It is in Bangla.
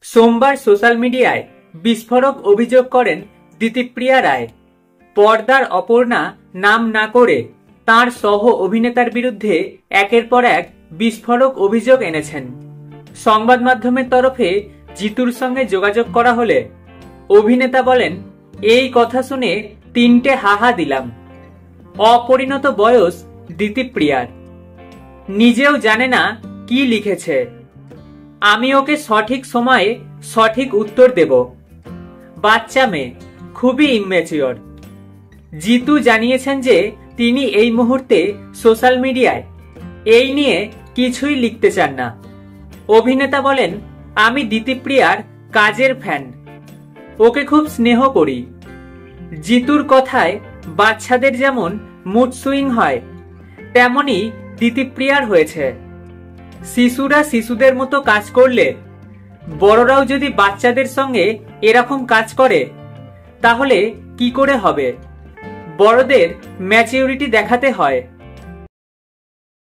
সোমবার সোশ্যাল মিডিয়ায় বিস্ফোরক অভিযোগ করেন দিতিপ্রিয়া রায়। পর্দার অপর্ণা নাম না করে তার সহ অভিনেতার বিরুদ্ধে একের পর এক বিস্ফোরক অভিযোগ এনেছেন। সংবাদ মাধ্যমের তরফে জিতুর সঙ্গে যোগাযোগ করা হলে অভিনেতা বলেন, এই কথা শুনে তিনটে হাহা দিলাম। অপরিণত বয়স দিতিপ্রিয়ার, নিজেও জানে না কি লিখেছে। আমি ওকে সঠিক সময়ে সঠিক উত্তর দেব। বাচ্চা মেয়ে, খুবই ইম্যাচিওর। জিতু জানিয়েছেন যে তিনি এই মুহূর্তে সোশ্যাল মিডিয়ায় এই নিয়ে কিছুই লিখতে চান না। অভিনেতা বলেন, আমি দিতিপ্রিয়ার কাজের ফ্যান, ওকে খুব স্নেহ করি। জিতুর কথায় বাচ্চাদের যেমন মুড সুইং হয়, তেমনি দিতিপ্রিয়ার হয়েছে। শিশুরা শিশুদের মতো কাজ করলে বড়রাও যদি বাচ্চাদের সঙ্গে এরকম কাজ করে তাহলে কি করে হবে? বড়দের ম্যাচিউরিটি দেখাতে হয়।